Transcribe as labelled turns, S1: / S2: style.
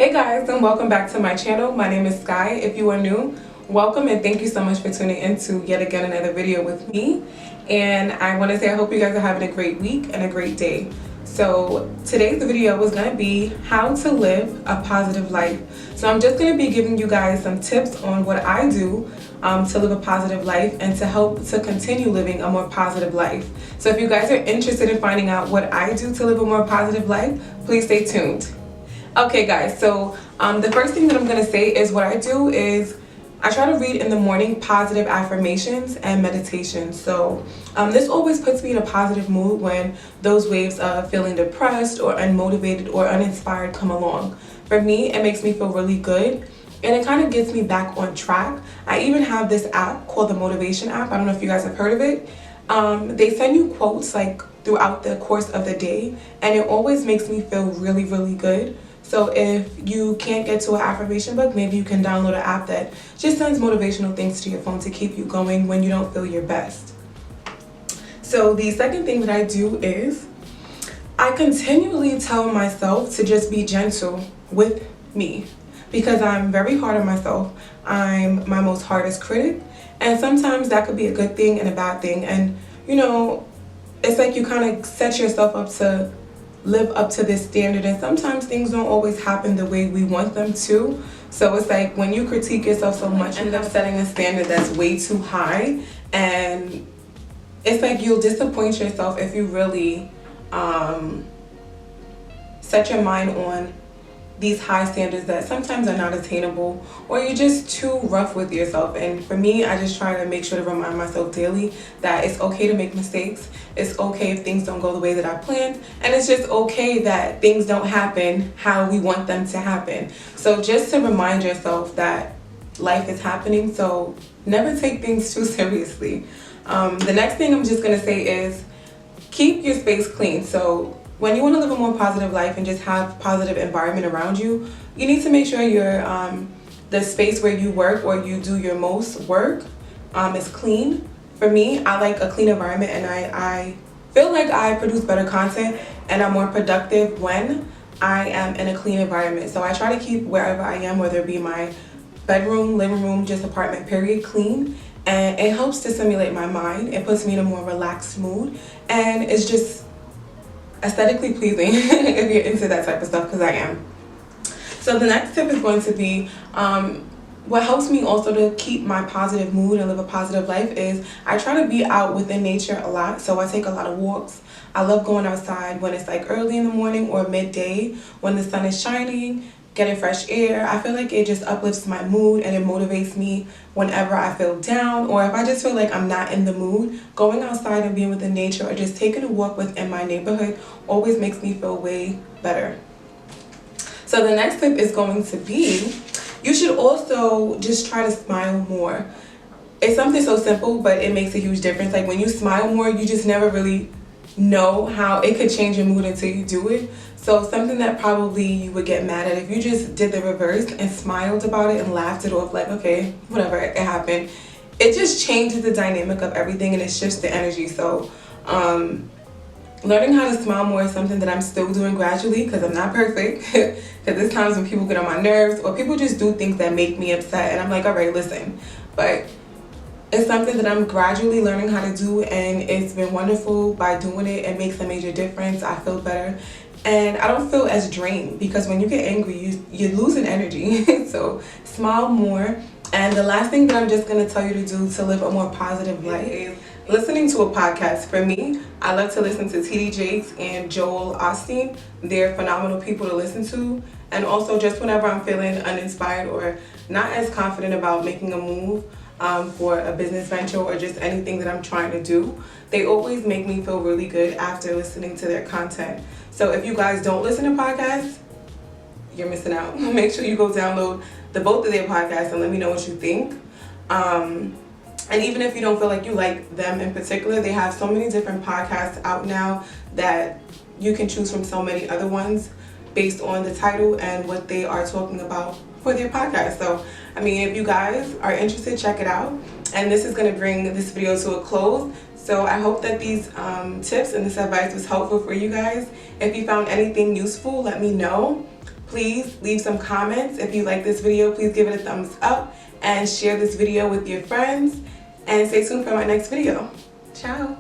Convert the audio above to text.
S1: Hey guys, and welcome back to my channel. My name is Sky. If you are new, welcome and thank you so much for tuning in to yet again another video with me. And I want to say I hope you guys are having a great week and a great day. So today's video was going to be how to live a positive life. So I'm just going to be giving you guys some tips on what I do to live a positive life and to help to continue living a more positive life. So if you guys are interested in finding out what I do to live a more positive life, please stay tuned. Okay guys, so the first thing that I'm going to say is what I do is I try to read in the morning positive affirmations and meditation. So this always puts me in a positive mood when those waves of feeling depressed or unmotivated or uninspired come along. For me, it makes me feel really good and it kind of gets me back on track. I even have this app called the Motivation app. I don't know if you guys have heard of it. They send you quotes like throughout the course of the day and it always makes me feel really, really good. So if you can't get to an affirmation book, maybe you can download an app that just sends motivational things to your phone to keep you going when you don't feel your best. So the second thing that I do is I continually tell myself to just be gentle with me because I'm very hard on myself. I'm my most hardest critic, and sometimes that could be a good thing and a bad thing. And you know, it's like you kind of set yourself up to live up to this standard, and sometimes things don't always happen the way we want them to. So it's like when you critique yourself so much, you end up setting a standard that's way too high, and it's like you'll disappoint yourself if you really set your mind on these high standards that sometimes are not attainable, or you're just too rough with yourself. And for me, I just try to make sure to remind myself daily that it's okay to make mistakes. It's okay if things don't go the way that I planned, and it's just okay that things don't happen how we want them to happen. So just to remind yourself that life is happening, so never take things too seriously. The next thing I'm just gonna say is keep your space clean. So when you want to live a more positive life and just have positive environment around you, you need to make sure your the space where you work or you do your most work is clean. For me, I like a clean environment, and I feel like I produce better content and I'm more productive when I am in a clean environment. So I try to keep wherever I am, whether it be my bedroom, living room, just apartment period, clean. And it helps to stimulate my mind. It puts me in a more relaxed mood, and it's just aesthetically pleasing if you're into that type of stuff, because I am. So the next tip is going to be what helps me also to keep my positive mood and live a positive life is I try to be out within nature a lot. So I take a lot of walks. I love going outside when it's like early in the morning or midday when the sun is shining, getting fresh air. I feel like it just uplifts my mood and it motivates me whenever I feel down, or if I just feel like I'm not in the mood. Going outside and being within nature or just taking a walk within my neighborhood always makes me feel way better. So the next tip is going to be you should also just try to smile more. It's something so simple, but it makes a huge difference. Like when you smile more, you just never really know how it could change your mood until you do it. So something that probably you would get mad at, if you just did the reverse and smiled about it and laughed it off like, okay, whatever, it happened. It just changes the dynamic of everything and it shifts the energy. So learning how to smile more is something that I'm still doing gradually, because I'm not perfect. Because there's times when people get on my nerves or people just do things that make me upset, and I'm like, all right, listen. But it's something that I'm gradually learning how to do, and it's been wonderful. By doing it, it makes a major difference. I feel better, and I don't feel as drained, because when you get angry, you're losing energy. So smile more. And the last thing that I'm just going to tell you to do to live a more positive life is listening to a podcast. For me, I love to listen to TD Jakes and Joel Osteen. They're phenomenal people to listen to. And also just whenever I'm feeling uninspired or not as confident about making a move for a business venture or just anything that I'm trying to do, they always make me feel really good after listening to their content. So if you guys don't listen to podcasts, you're missing out. Make sure you go download both of their podcasts and let me know what you think. And even if you don't feel like you like them in particular, they have so many different podcasts out now that you can choose from so many other ones based on the title and what they are talking about for their podcast. So, I mean, if you guys are interested, check it out. And this is going to bring this video to a close. So I hope that these tips and this advice was helpful for you guys. If you found anything useful, let me know. Please leave some comments. If you like this video, please give it a thumbs up and share this video with your friends. And stay tuned for my next video. Ciao.